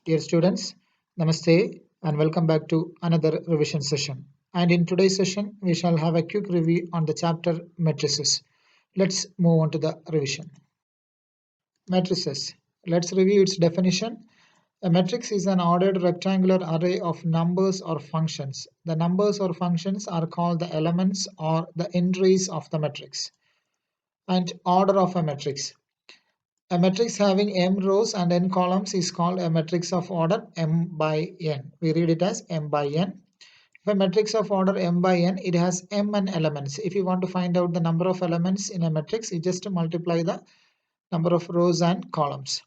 Dear students, Namaste and welcome back to another revision session. And in today's session, we shall have a quick review on the chapter matrices. Let's move on to the revision. Matrices. Let's review its definition. A matrix is an ordered rectangular array of numbers or functions. The numbers or functions are called the elements or the entries of the matrix. And order of a matrix. A matrix having m rows and n columns is called a matrix of order m by n. We read it as m by n. If a matrix of order m by n, it has mn elements. If you want to find out the number of elements in a matrix, you just multiply the number of rows and columns.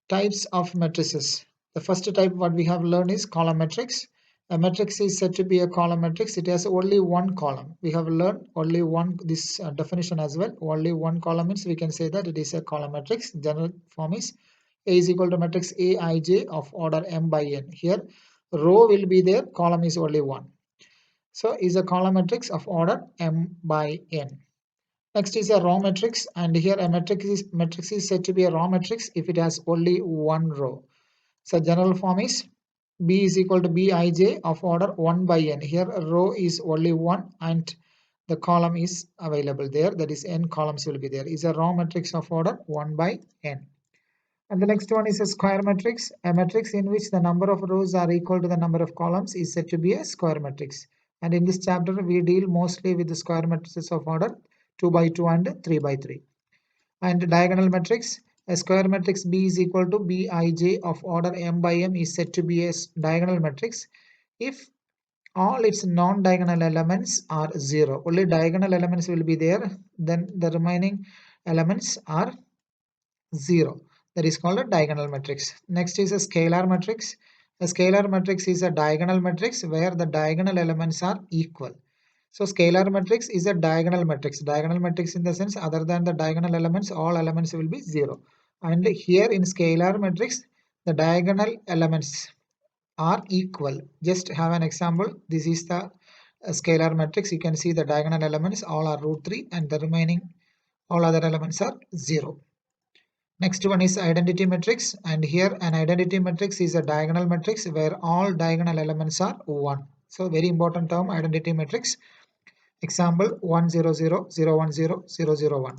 Types of matrices. The first type what we have learned is column matrix. A matrix is said to be a column matrix. It has only one column. We have learned only one this definition as well. Only one column means we can say that it is a column matrix. General form is A is equal to matrix Aij of order m by n. Here row will be there, column is only one. So is a column matrix of order m by n. Next is a row matrix, and here a matrix is said to be a row matrix if it has only one row. So general form is B is equal to Bij of order 1 by n. Here a row is only one and the column is available there. That is n columns will be there. Is a row matrix of order 1 by n. And the next one is a square matrix. A matrix in which the number of rows are equal to the number of columns is said to be a square matrix. And in this chapter, we deal mostly with the square matrices of order 2 by 2 and 3 by 3. And diagonal matrix, a square matrix B is equal to Bij of order m by m is said to be a diagonal matrix if all its non-diagonal elements are 0. Only diagonal elements will be there, then the remaining elements are 0. That is called a diagonal matrix. Next is a scalar matrix. A scalar matrix is a diagonal matrix where the diagonal elements are equal. So scalar matrix is a diagonal matrix. Diagonal matrix in the sense other than the diagonal elements, all elements will be 0. And here in scalar matrix, the diagonal elements are equal. Just have an example. This is the scalar matrix. You can see the diagonal elements all are root 3 and the remaining all other elements are 0. Next one is identity matrix, and here an identity matrix is a diagonal matrix where all diagonal elements are 1. So very important term, identity matrix. Example 1 0 0 0 1 0 0 0 1.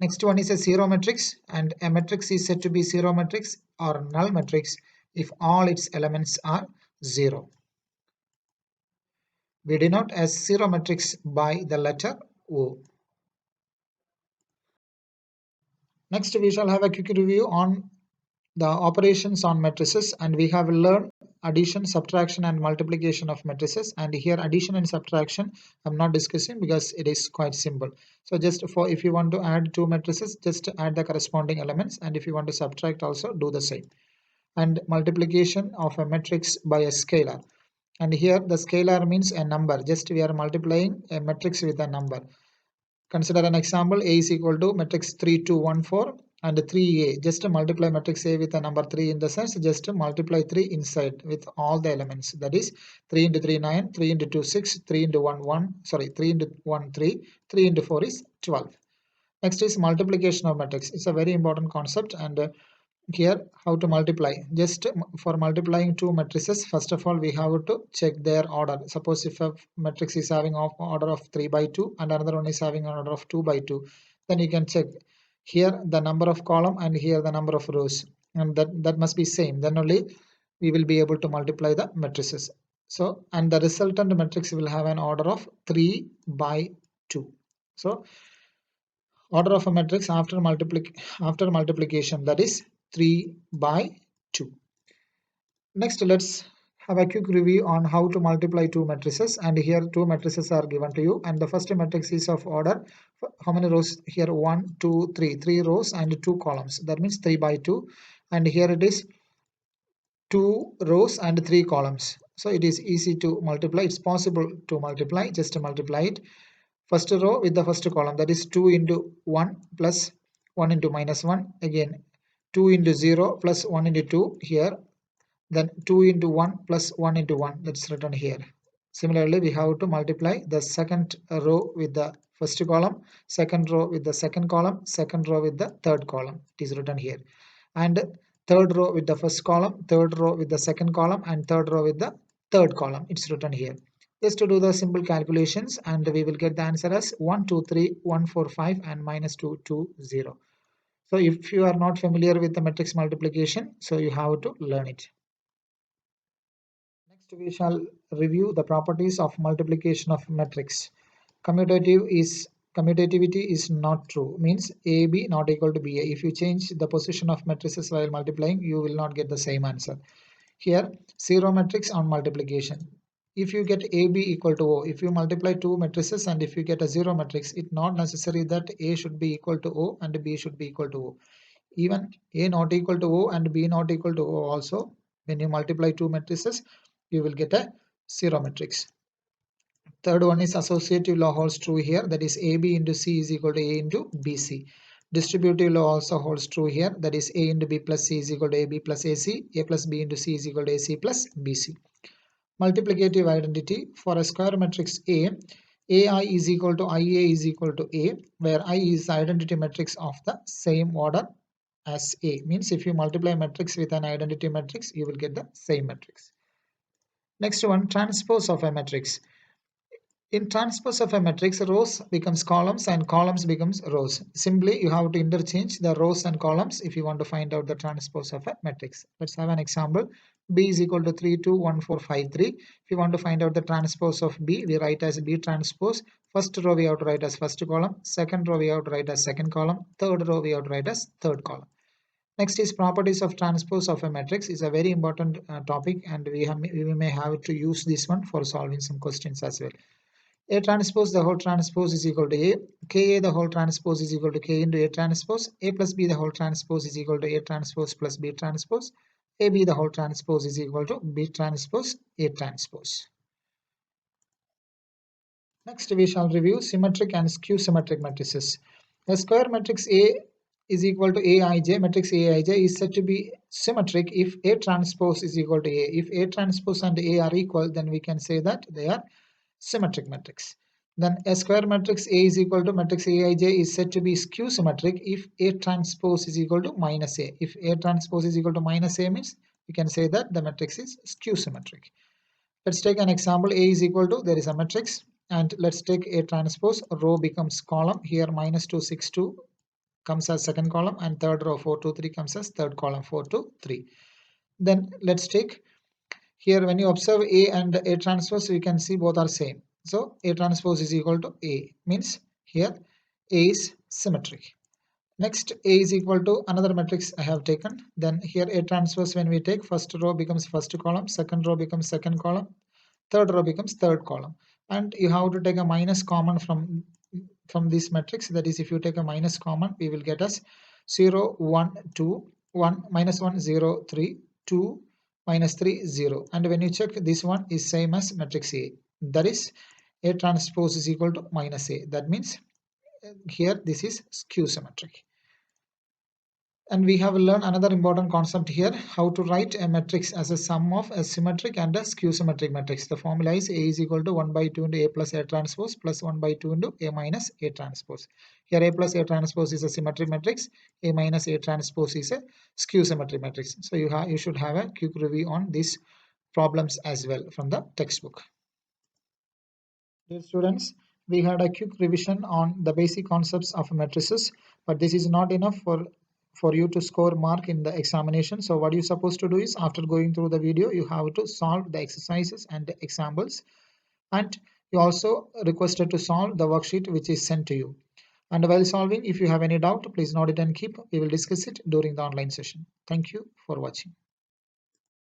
Next one is a zero matrix, and a matrix is said to be zero matrix or null matrix if all its elements are 0. We denote as zero matrix by the letter O. Next we shall have a quick review on the operations on matrices, and we have learned addition, subtraction and multiplication of matrices. And here addition and subtraction I'm not discussing because it is quite simple. So just for if you want to add two matrices, just add the corresponding elements, and if you want to subtract also do the same. And multiplication of a matrix by a scalar, and here the scalar means a number. Just we are multiplying a matrix with a number. Consider an example. A is equal to matrix 3 2 1 4 and 3a. Just to multiply matrix A with a number 3 in the sense just to multiply 3 inside with all the elements. That is 3 into 3 9, 3 into 2 6, 3 into 1 1, sorry 3 into 1 3, 3 into 4 is 12. Next is multiplication of matrix. It's a very important concept, and here how to multiply. Just for multiplying two matrices, first of all we have to check their order. Suppose if a matrix is having order of 3 by 2 and another one is having an order of 2 by 2, then you can check here the number of column and here the number of rows, and that must be same, then only we will be able to multiply the matrices. So and the resultant matrix will have an order of 3 by 2. So order of a matrix after multiplication, that is 3 by 2. Next let's have a quick review on how to multiply two matrices, and here two matrices are given to you, and the first matrix is of order how many rows here 1 2 3, 3 rows and 2 columns, that means 3 by 2, and here it is 2 rows and 3 columns. So it is easy to multiply, it's possible to multiply, just to multiply it. First row with the first column, that is 2 into 1 plus 1 into minus 1, again 2 into 0 plus 1 into 2 here, then 2 into 1 plus 1 into 1, that's written here. Similarly we have to multiply the second row with the first column, second row with the second column, second row with the third column, it is written here. And third row with the first column, third row with the second column, and third row with the third column. It's written here. Just to do the simple calculations, and we will get the answer as 1, 2, 3, 1, 4, 5, and minus 2, 2, 0. So if you are not familiar with the matrix multiplication, so you have to learn it. Next, we shall review the properties of multiplication of matrix. Commutativity is not true, means AB not equal to BA. If you change the position of matrices while multiplying, you will not get the same answer. Here, zero matrix on multiplication. If you get AB equal to O, if you multiply two matrices and if you get a zero matrix, it's not necessary that A should be equal to O and B should be equal to O. Even A not equal to O and B not equal to O also, when you multiply two matrices, you will get a zero matrix. Third one is associative law holds true here, that is AB into C is equal to A into BC. Distributive law also holds true here, that is A into B plus C is equal to AB plus AC, A plus B into C is equal to AC plus BC. Multiplicative identity for a square matrix A, AI is equal to IA is equal to A, where I is the identity matrix of the same order as A. Means if you multiply a matrix with an identity matrix, you will get the same matrix. Next one, transpose of a matrix. In transpose of a matrix, rows becomes columns and columns becomes rows. Simply, you have to interchange the rows and columns if you want to find out the transpose of a matrix. Let's have an example. B is equal to 3, 2, 1, 4, 5, 3. If you want to find out the transpose of B, we write as B transpose. First row we have to write as first column. Second row we have to write as second column. Third row we have to write as third column. Next is properties of transpose of a matrix. Is a very important topic, and we may have to use this one for solving some questions as well. A transpose the whole transpose is equal to A. Ka the whole transpose is equal to K into A transpose. A plus B the whole transpose is equal to A transpose plus B transpose. AB the whole transpose is equal to B transpose A transpose. Next, we shall review symmetric and skew symmetric matrices. A square matrix A is equal to Aij. Matrix Aij is said to be symmetric if A transpose is equal to A. If A transpose and A are equal, then we can say that they are symmetric matrix. Then a square matrix A is equal to matrix Aij is said to be skew symmetric if A transpose is equal to minus A. If A transpose is equal to minus A means we can say that the matrix is skew symmetric. Let's take an example. A is equal to, there is a matrix, and let's take A transpose. Row becomes column. Here minus 2, 6, 2 comes as second column, and third row 4, 2, 3 comes as third column 4, 2, 3. Then let's take here, when you observe A and A transpose, we can see both are same. So A transpose is equal to A, means here A is symmetric. Next, A is equal to another matrix I have taken. Then here A transpose, when we take, first row becomes first column, second row becomes second column, third row becomes third column. And you have to take a minus common from this matrix. That is, if you take a minus common, we will get as 0, 1, 2, 1, minus 1, 0, 3, 2, minus 3, 0. And when you check, this one is same as matrix A. That is, A transpose is equal to minus A. That means here this is skew symmetric. And we have learned another important concept here, how to write a matrix as a sum of a symmetric and a skew symmetric matrix. The formula is A is equal to 1 by 2 into A plus A transpose plus 1 by 2 into A minus A transpose. Here A plus A transpose is a symmetric matrix, A minus A transpose is a skew symmetric matrix. So you should have a quick review on these problems as well from the textbook. Dear students, we had a quick revision on the basic concepts of matrices, but this is not enough for you to score mark in the examination. So what you're supposed to do is, after going through the video, you have to solve the exercises and the examples, and you also requested to solve the worksheet which is sent to you. And while solving, if you have any doubt, please note it and keep. We will discuss it during the online session. Thank you for watching.